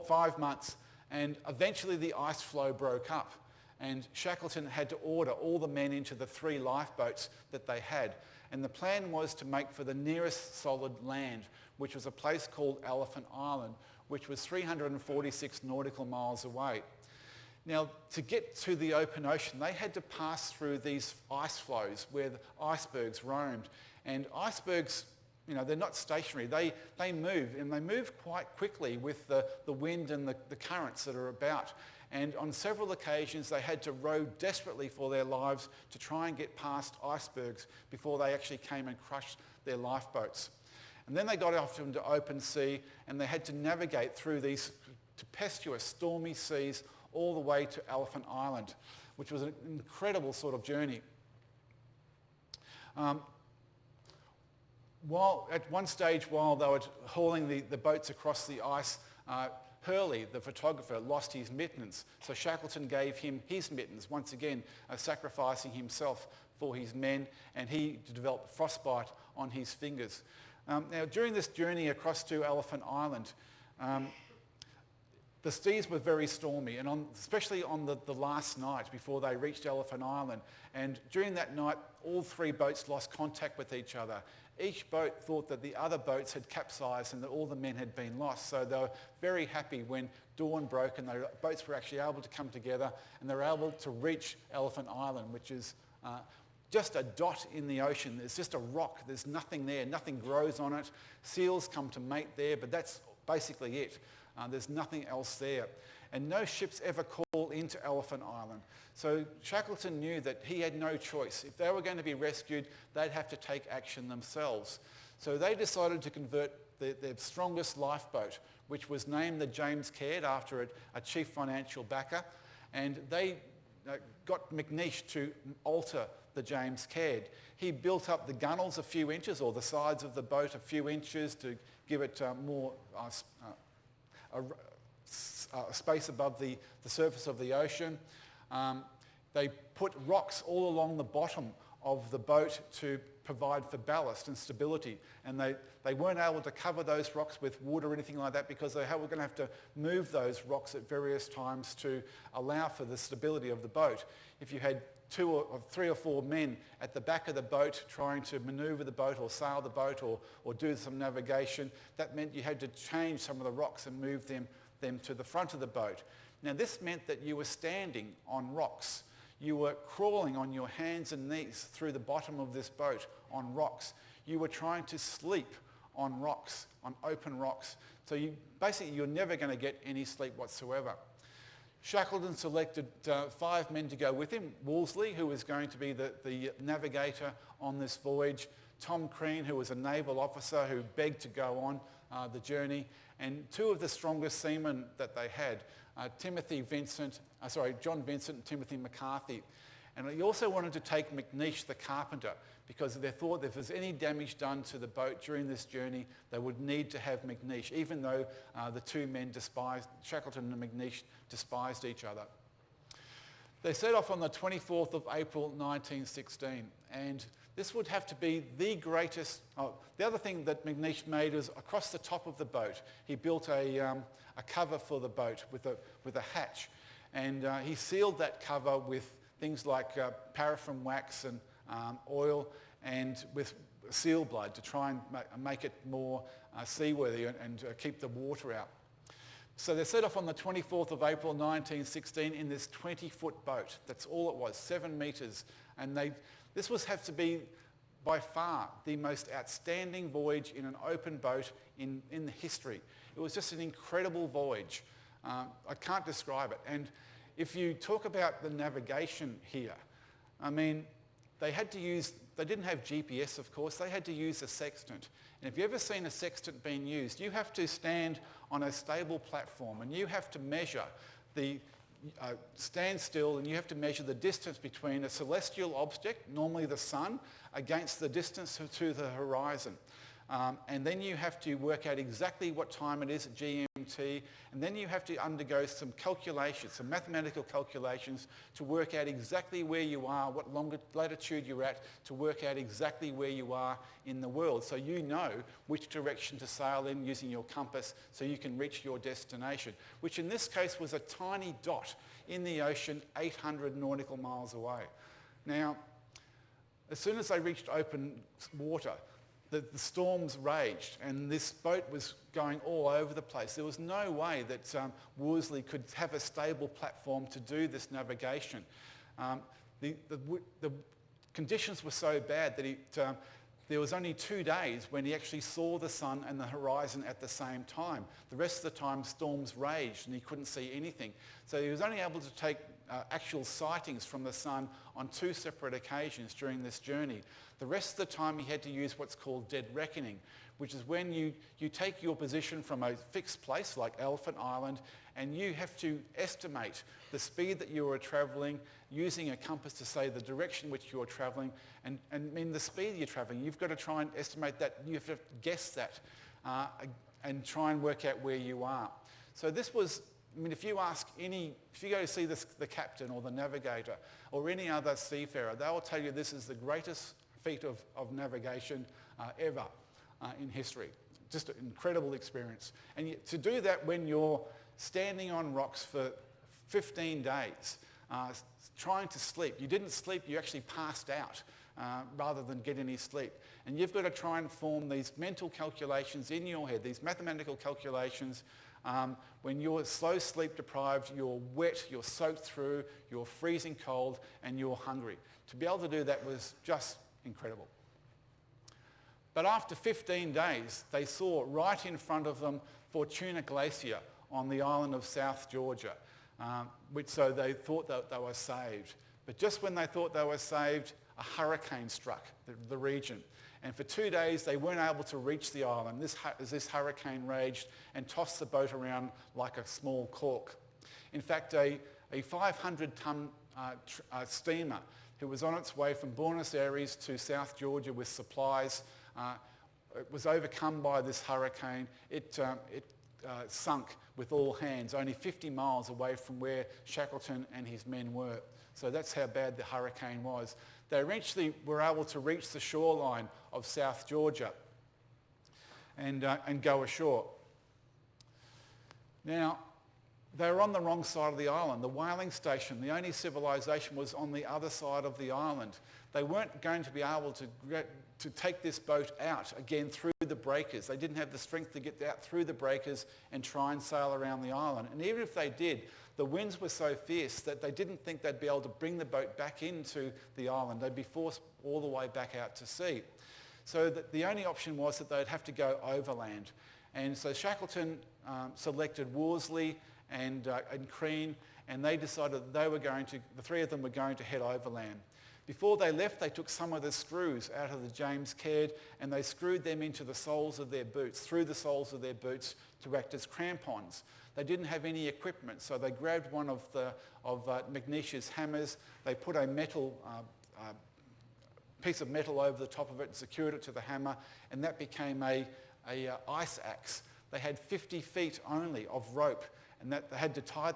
5 months, and eventually the ice floe broke up, and Shackleton had to order all the men into the 3 lifeboats that they had. And the plan was to make for the nearest solid land, which was a place called Elephant Island, which was 346 nautical miles away. Now, to get to the open ocean, they had to pass through these ice floes where the icebergs roamed. And icebergs, they're not stationary. They move, and they move quite quickly with the wind and the currents that are about. And on several occasions, they had to row desperately for their lives to try and get past icebergs before they actually came and crushed their lifeboats. And then they got off into open sea, and they had to navigate through these tempestuous, stormy seas all the way to Elephant Island, which was an incredible sort of journey. At one stage, while they were hauling the boats across the ice, Hurley, the photographer, lost his mittens. So Shackleton gave him his mittens, once again sacrificing himself for his men, and he developed frostbite on his fingers. Now, during this journey across to Elephant Island, the seas were very stormy, and especially on the last night before they reached Elephant Island. And during that night, all 3 boats lost contact with each other. Each boat thought that the other boats had capsized and that all the men had been lost. So they were very happy when dawn broke and the boats were actually able to come together, and they were able to reach Elephant Island, which is just a dot in the ocean. There's just a rock. There's nothing there. Nothing grows on it. Seals come to mate there, but that's basically it. There's nothing else there. And no ships ever call into Elephant Island. So Shackleton knew that he had no choice. If they were going to be rescued, they'd have to take action themselves. So they decided to convert their strongest lifeboat, which was named the James Caird after a chief financial backer. And they got McNeish to alter the James Caird. He built up the gunnels a few inches, or the sides of the boat a few inches, to give it more space above the surface of the ocean. They put rocks all along the bottom of the boat to provide for ballast and stability. And they weren't able to cover those rocks with wood or anything like that, because they were going to have to move those rocks at various times to allow for the stability of the boat. If you had 2 or 3 or 4 men at the back of the boat trying to maneuver the boat or sail the boat or do some navigation, that meant you had to change some of the rocks and move them to the front of the boat. Now this meant that you were standing on rocks. You were crawling on your hands and knees through the bottom of this boat on rocks. You were trying to sleep on rocks, on open rocks. So you're never going to get any sleep whatsoever. Shackleton selected 5 men to go with him. Wolseley, who was going to be the navigator on this voyage. Tom Crean, who was a naval officer who begged to go on the journey. And 2 of the strongest seamen that they had, John Vincent and Timothy McCarthy. And he also wanted to take McNeish the carpenter, because they thought if there's any damage done to the boat during this journey, they would need to have McNeish, even though the 2 men Shackleton and McNeish despised each other. They set off on the 24th of April 1916, and this would have to be the greatest. The other thing that McNeish made is across the top of the boat, he built a cover for the boat with a hatch, and he sealed that cover with things like paraffin wax and oil, and with seal blood to try and make it more seaworthy and keep the water out. So they set off on the 24th of April 1916 in this 20-foot boat. That's all it was, 7 metres. And this was have to be by far the most outstanding voyage in an open boat in the history. It was just an incredible voyage. I can't describe it. And if you talk about the navigation here, I mean, they didn't have GPS, of course. They had to use a sextant. And if you've ever seen a sextant being used, you have to stand on a stable platform and you have to measure stand still, and you have to measure the distance between a celestial object, normally the sun, against the distance to the horizon. And then you have to work out exactly what time it is at GMT, and then you have to undergo some calculations, some mathematical calculations to work out exactly where you are, what latitude you're at, to work out exactly where you are in the world, so you know which direction to sail in using your compass so you can reach your destination, which in this case was a tiny dot in the ocean 800 nautical miles away. Now, as soon as they reached open water, the storms raged and this boat was going all over the place. There was no way that Wolseley could have a stable platform to do this navigation. The conditions were so bad that there was only 2 days when he actually saw the sun and the horizon at the same time. The rest of the time storms raged and he couldn't see anything. So he was only able to take actual sightings from the sun on 2 separate occasions during this journey. The rest of the time he had to use what's called dead reckoning, which is when you take your position from a fixed place like Elephant Island and you have to estimate the speed that you are travelling using a compass to say the direction which you're travelling and the speed you're travelling. You've got to try and estimate that. You have to guess that and try and work out where you are. So this was, I mean, if you go to see the captain or the navigator or any other seafarer, they will tell you this is the greatest feat of navigation ever in history. Just an incredible experience. And to do that when you're standing on rocks for 15 days, trying to sleep. You didn't sleep, you actually passed out rather than get any sleep. And you've got to try and form these mental calculations in your head, these mathematical calculations When you're so sleep deprived, you're wet, you're soaked through, you're freezing cold, and you're hungry. To be able to do that was just incredible. But after 15 days, they saw right in front of them Fortuna Glacier on the island of South Georgia, so they thought that they were saved. But just when they thought they were saved, a hurricane struck the region. And for 2 days, they weren't able to reach the island as this hurricane raged and tossed the boat around like a small cork. In fact, a 500-ton steamer who was on its way from Buenos Aires to South Georgia with supplies, it was overcome by this hurricane. It sunk with all hands, only 50 miles away from where Shackleton and his men were. So that's how bad the hurricane was. They eventually were able to reach the shoreline of South Georgia and go ashore. Now, they were on the wrong side of the island. The whaling station, the only civilization, was on the other side of the island. They weren't going to be able to take this boat out again through the breakers. They didn't have the strength to get out through the breakers and try and sail around the island. And even if they did, the winds were so fierce that they didn't think they'd be able to bring the boat back into the island. They'd be forced all the way back out to sea. So the only option was that they'd have to go overland. And so Shackleton selected Worsley and Crean, and they decided that the three of them were going to head overland. Before they left, they took some of the screws out of the James Caird and they screwed them into the soles of their boots, through the soles of their boots to act as crampons. They didn't have any equipment, so they grabbed one of Magnesia's hammers. They put a piece of metal over the top of it and secured it to the hammer, and that became a ice axe. They had 50 feet only of rope, and that they had to tie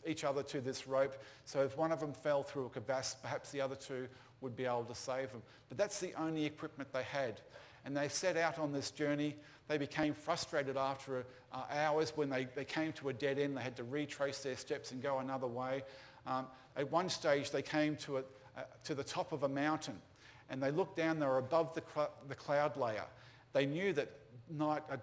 each other to this rope, so if one of them fell through a crevasse, perhaps the other two would be able to save them. But that's the only equipment they had. And they set out on this journey. They became frustrated after hours when they came to a dead end. They had to retrace their steps and go another way. At one stage, they came to the top of a mountain, and they looked down. They were above the cloud layer. They knew that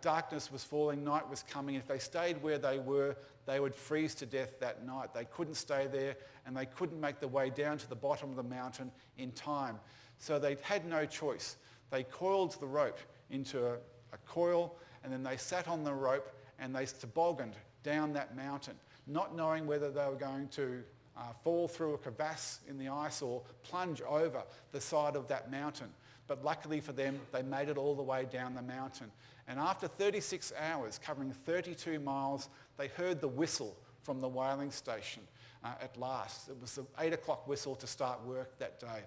darkness was falling, night was coming. If they stayed where they were, they would freeze to death that night. They couldn't stay there, and they couldn't make the way down to the bottom of the mountain in time. So they had no choice. They coiled the rope into a coil, and then they sat on the rope and they tobogganed down that mountain, not knowing whether they were going to fall through a crevasse in the ice or plunge over the side of that mountain. But luckily for them, they made it all the way down the mountain. And after 36 hours, covering 32 miles, they heard the whistle from the whaling station at last. It was the 8 o'clock whistle to start work that day.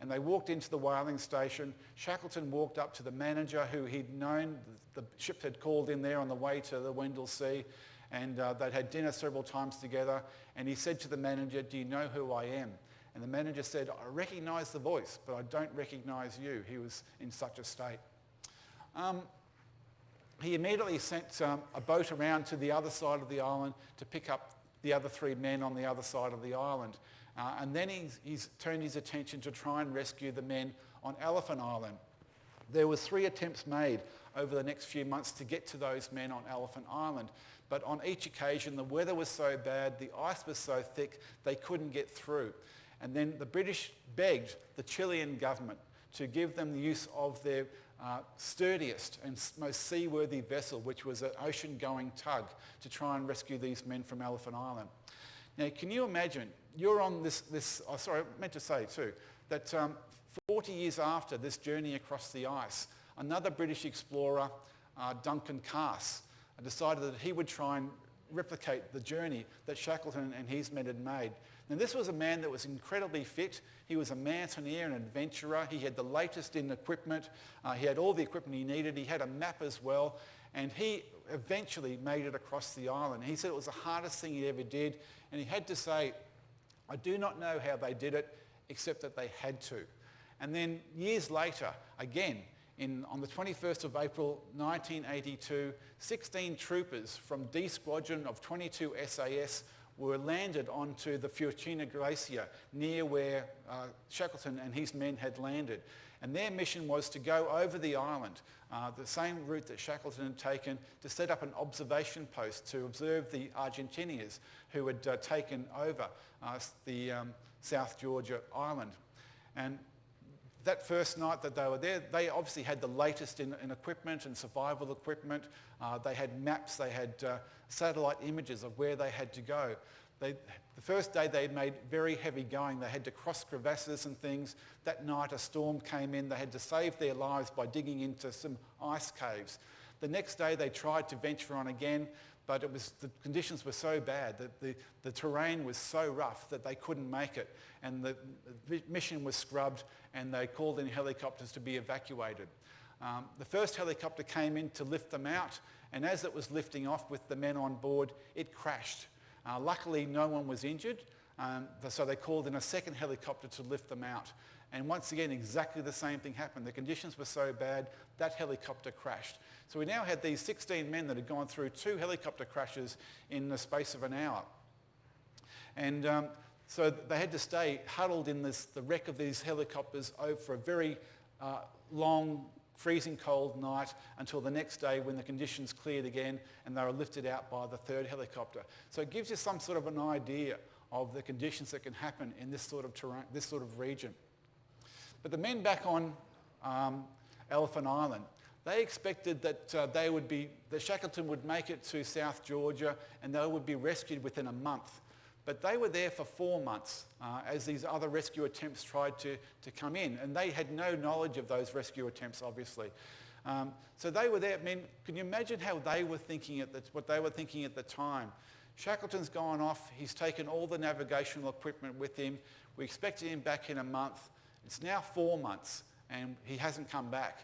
And they walked into the whaling station. Shackleton walked up to the manager who he'd known. The ship had called in there on the way to the Wendell Sea, and they'd had dinner several times together. And he said to the manager, "Do you know who I am?" And the manager said, "I recognise the voice, but I don't recognise you." He was in such a state. He immediately sent a boat around to the other side of the island to pick up the other three men on the other side of the island. And then he's turned his attention to try and rescue the men on Elephant Island. There were 3 attempts made over the next few months to get to those men on Elephant Island. But on each occasion, the weather was so bad, the ice was so thick, they couldn't get through. And then the British begged the Chilean government to give them the use of their sturdiest and most seaworthy vessel, which was an ocean-going tug, to try and rescue these men from Elephant Island. Now, can you imagine, you're on I meant to say too, that 40 years after this journey across the ice, another British explorer, Duncan Cass, decided that he would try and replicate the journey that Shackleton and his men had made. Now, this was a man that was incredibly fit. He was a mountaineer and adventurer. He had the latest in equipment. He had all the equipment he needed. He had a map as well. And he eventually made it across the island. He said it was the hardest thing he ever did. And he had to say, "I do not know how they did it, except that they had to." And then years later, again, on the 21st of April 1982, 16 troopers from D Squadron of 22 SAS were landed onto the Fortuna Glacier near where Shackleton and his men had landed. And their mission was to go over the island, the same route that Shackleton had taken, to set up an observation post to observe the Argentinians who had taken over the South Georgia island. And that first night that they were there, they obviously had the latest in equipment and survival equipment. They had maps, they had satellite images of where they had to go. The first day they made very heavy going. They had to cross crevasses and things. That night a storm came in. They had to save their lives by digging into some ice caves. The next day they tried to venture on again, but the conditions were so bad that the terrain was so rough that they couldn't make it. And the mission was scrubbed, and they called in helicopters to be evacuated. The first helicopter came in to lift them out, and as it was lifting off with the men on board, it crashed. Luckily, no one was injured, so they called in a second helicopter to lift them out. And once again, exactly the same thing happened. The conditions were so bad, that helicopter crashed. So we now had these 16 men that had gone through 2 helicopter crashes in the space of an hour. And so they had to stay huddled in the wreck of these helicopters for a very long, freezing cold night until the next day when the conditions cleared again and they were lifted out by the 3rd helicopter. So it gives you some sort of an idea of the conditions that can happen in this sort of terrain, this sort of region. But the men back on Elephant Island, they expected that that Shackleton would make it to South Georgia and they would be rescued within a month. But they were there for 4 months as these other rescue attempts tried to come in. And they had no knowledge of those rescue attempts, obviously. So they were there. I mean, can you imagine how they were thinking what they were thinking at the time? Shackleton's gone off. He's taken all the navigational equipment with him. We expected him back in a month. It's now 4 months and he hasn't come back.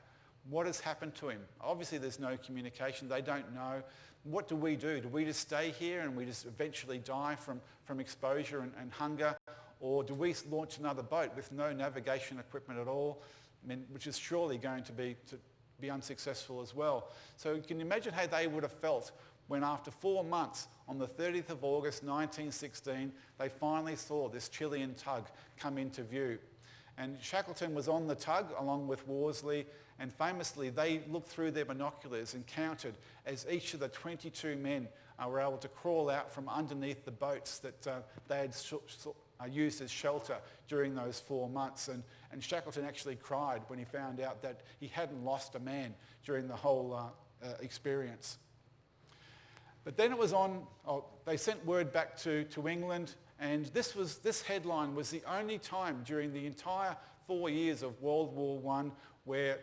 What has happened to him? Obviously there's no communication. They don't know. What do? Do we just stay here and we just eventually die from exposure and hunger? Or do we launch another boat with no navigation equipment at all? I mean, which is surely going to be unsuccessful as well. So you can imagine how they would have felt when after 4 months, on the 30th of August 1916, they finally saw this Chilean tug come into view. And Shackleton was on the tug along with Worsley, and famously they looked through their binoculars and counted as each of the 22 men were able to crawl out from underneath the boats that they had used as shelter during those 4 months. And Shackleton actually cried when he found out that he hadn't lost a man during the whole experience. But then it was they sent word back to England, and this headline was the only time during the entire 4 years of World War I where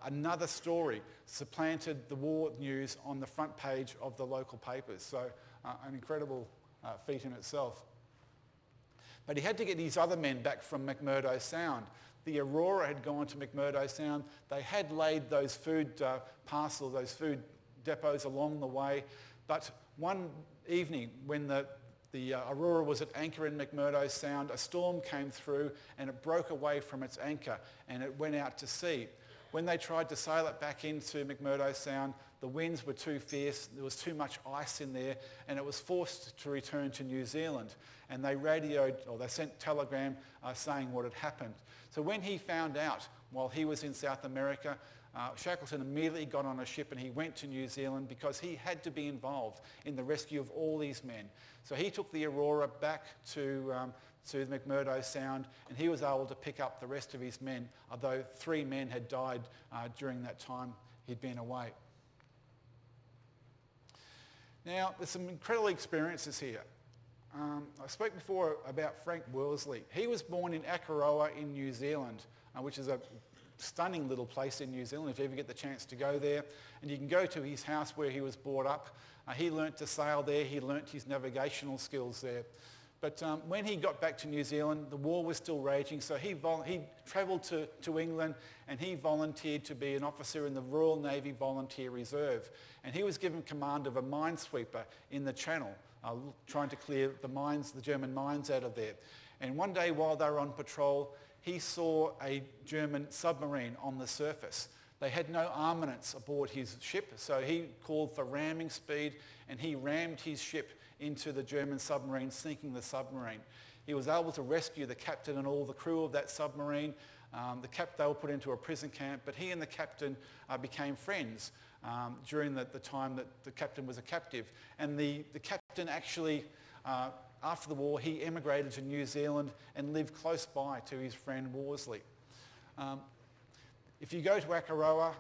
another story supplanted the war news on the front page of the local papers. So an incredible feat in itself. But he had to get these other men back from McMurdo Sound. The Aurora had gone to McMurdo Sound. They had laid those food parcels, those food depots along the way. But one evening when the Aurora was at anchor in McMurdo Sound, a storm came through and it broke away from its anchor and it went out to sea. When they tried to sail it back into McMurdo Sound, the winds were too fierce, there was too much ice in there, and it was forced to return to New Zealand. And they sent telegram saying what had happened. So when he found out while he was in South America, Shackleton immediately got on a ship and he went to New Zealand because he had to be involved in the rescue of all these men. So he took the Aurora back to McMurdo Sound, and he was able to pick up the rest of his men, although 3 men had died during that time he'd been away. Now, there's some incredible experiences here. I spoke before about Frank Worsley. He was born in Aurora in New Zealand, which is a stunning little place in New Zealand if you ever get the chance to go there. And you can go to his house where he was brought up. He learnt to sail there. He learnt his navigational skills there. But when he got back to New Zealand, the war was still raging, so he travelled to England and he volunteered to be an officer in the Royal Navy Volunteer Reserve. And he was given command of a minesweeper in the Channel, trying to clear the German mines out of there. And one day while they were on patrol, he saw a German submarine on the surface. They had no armaments aboard his ship, so he called for ramming speed and he rammed his ship into the German submarine, sinking the submarine. He was able to rescue the captain and all the crew of that submarine. They were put into a prison camp, but he and the captain became friends during the time that the captain was a captive. And the captain actually, after the war, he emigrated to New Zealand and lived close by to his friend Worsley. If you go to Aurora,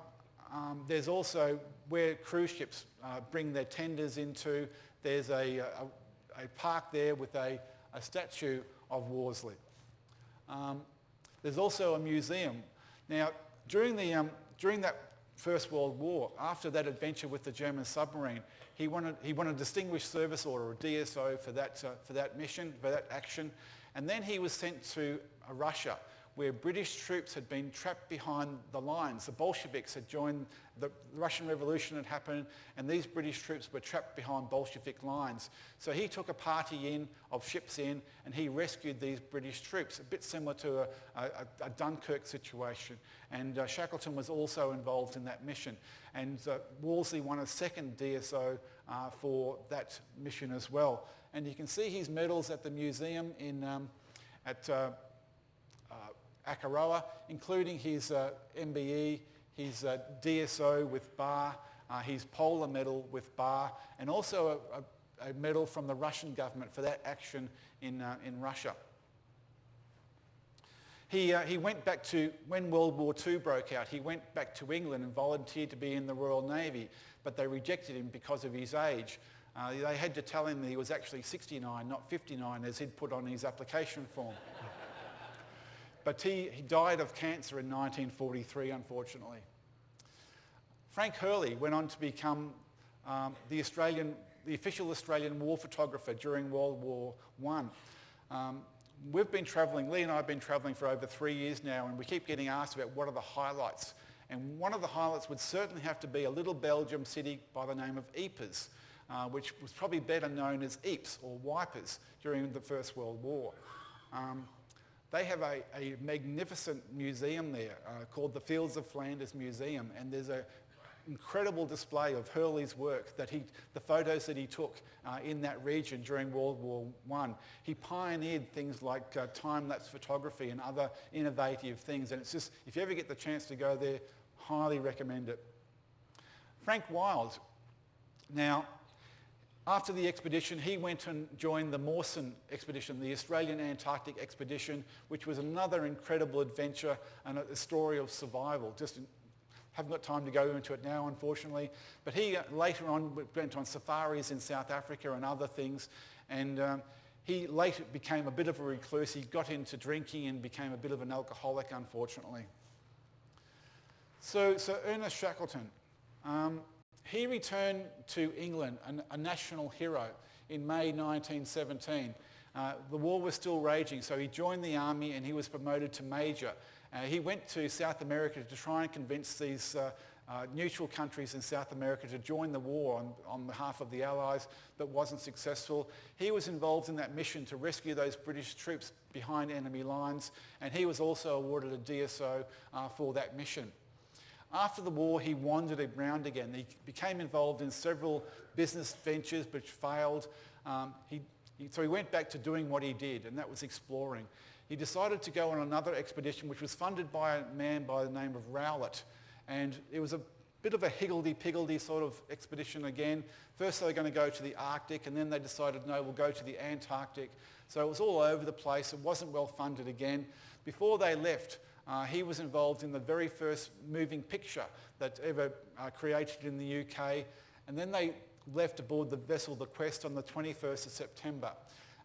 there's also where cruise ships bring their tenders into. There's a park there with a statue of Worsley. There's also a museum. Now, during that First World War, after that adventure with the German submarine, he won a Distinguished Service Order, a DSO, for that mission, for that action. And then he was sent to Russia, where British troops had been trapped behind the lines. The Bolsheviks had joined, the Russian Revolution had happened, and these British troops were trapped behind Bolshevik lines. So he took a party of ships in, and he rescued these British troops, a bit similar to a Dunkirk situation. And Shackleton was also involved in that mission. And Worsley won a second DSO for that mission as well. And you can see his medals at the museum at Arcadia, including his MBE, his DSO with bar, his Polar Medal with bar, and also a medal from the Russian government for that action in Russia. He went back to, when World War II broke out, he went back to England and volunteered to be in the Royal Navy, but they rejected him because of his age. They had to tell him that he was actually 69, not 59, as he'd put on his application form. But he died of cancer in 1943, unfortunately. Frank Hurley went on to become the official Australian war photographer during World War I. We've been travelling, Lee and I have been travelling for over 3 years now, and we keep getting asked about what are the highlights. And one of the highlights would certainly have to be a little Belgium city by the name of Ypres, which was probably better known as Ypres or Wipers during the First World War. They have a magnificent museum there called the Fields of Flanders Museum, and there's an incredible display of Hurley's work, the photos that he took in that region during World War I. He pioneered things like time-lapse photography and other innovative things, and it's just, if you ever get the chance to go there, highly recommend it. Frank Wild. Now, after the expedition, he went and joined the Mawson expedition, the Australian Antarctic expedition, which was another incredible adventure and a story of survival. Just haven't got time to go into it now, unfortunately. But he later on went on safaris in South Africa and other things, and he later became a bit of a recluse. He got into drinking and became a bit of an alcoholic, unfortunately. So Sir Ernest Shackleton. He returned to England, a national hero, in May 1917. The war was still raging, so he joined the army and he was promoted to major. He went to South America to try and convince these neutral countries in South America to join the war on behalf of the Allies, but wasn't successful. He was involved in that mission to rescue those British troops behind enemy lines, and he was also awarded a DSO for that mission. After the war, he wandered around again. He became involved in several business ventures which failed. So he went back to doing what he did, and that was exploring. He decided to go on another expedition which was funded by a man by the name of Rowlett. And it was a bit of a higgledy-piggledy sort of expedition again. First they were going to go to the Arctic, and then they decided, no, we'll go to the Antarctic. So it was all over the place. It wasn't well funded again. Before they left, he was involved in the very first moving picture that ever created in the UK. And then they left aboard the vessel The Quest on the 21st of September.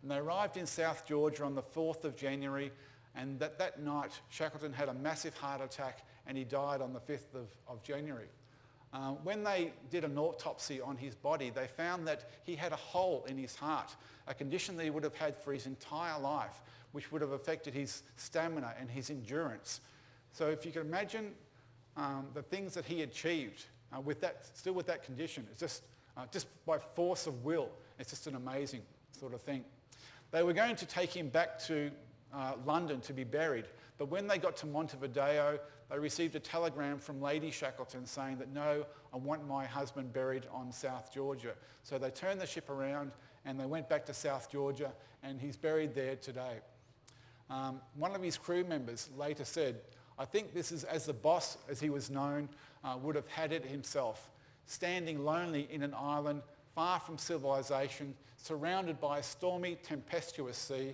And they arrived in South Georgia on the 4th of January. And that night, Shackleton had a massive heart attack and he died on the 5th of January. When they did an autopsy on his body, they found that he had a hole in his heart, a condition that he would have had for his entire life, which would have affected his stamina and his endurance. So if you can imagine the things that he achieved still with that condition, it's just by force of will, it's just an amazing sort of thing. They were going to take him back to London to be buried, but when they got to Montevideo, they received a telegram from Lady Shackleton saying that, no, I want my husband buried on South Georgia. So they turned the ship around and they went back to South Georgia, and he's buried there today. One of his crew members later said, I think this is as the boss, as he was known, would have had it himself, standing lonely in an island, far from civilization, surrounded by a stormy, tempestuous sea,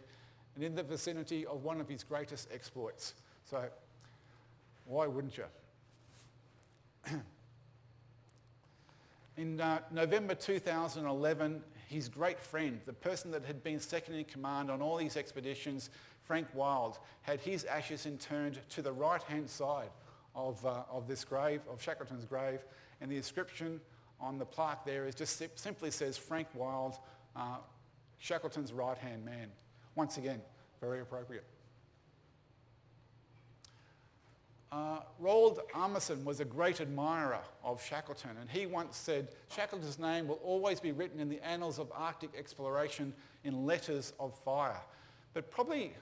and in the vicinity of one of his greatest exploits. So, why wouldn't you? In November 2011, his great friend, the person that had been second in command on all these expeditions, Frank Wild, had his ashes interred to the right-hand side of this grave, of Shackleton's grave, and the inscription on the plaque there is just simply says Frank Wild, Shackleton's right-hand man. Once again, very appropriate. Roald Amundsen was a great admirer of Shackleton, and he once said, Shackleton's name will always be written in the annals of Arctic exploration in letters of fire. But probably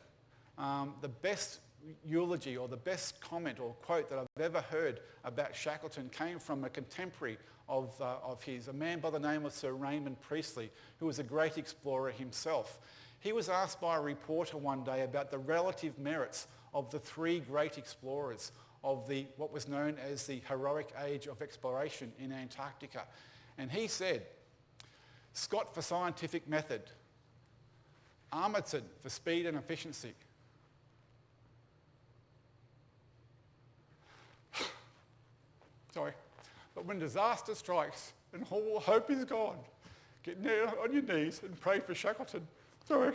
the best eulogy or the best comment or quote that I've ever heard about Shackleton came from a contemporary of his, a man by the name of Sir Raymond Priestley, who was a great explorer himself. He was asked by a reporter one day about the relative merits of the three great explorers of what was known as the heroic age of exploration in Antarctica. And he said, Scott for scientific method, Amundsen for speed and efficiency, but when disaster strikes and all hope is gone, get down on your knees and pray for Shackleton. Sorry.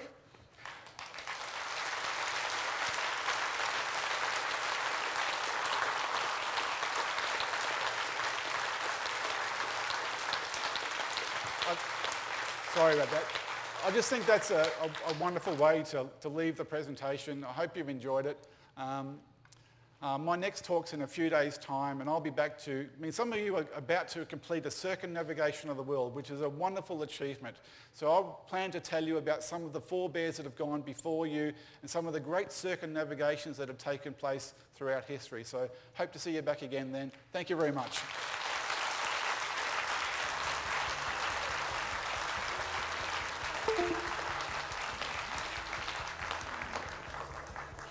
Sorry about that. I just think that's a wonderful way to leave the presentation. I hope you've enjoyed it. My next talk's in a few days' time, and I'll be back to, some of you are about to complete a circumnavigation of the world, which is a wonderful achievement. So I'll plan to tell you about some of the forebears that have gone before you and some of the great circumnavigations that have taken place throughout history. So hope to see you back again then. Thank you very much.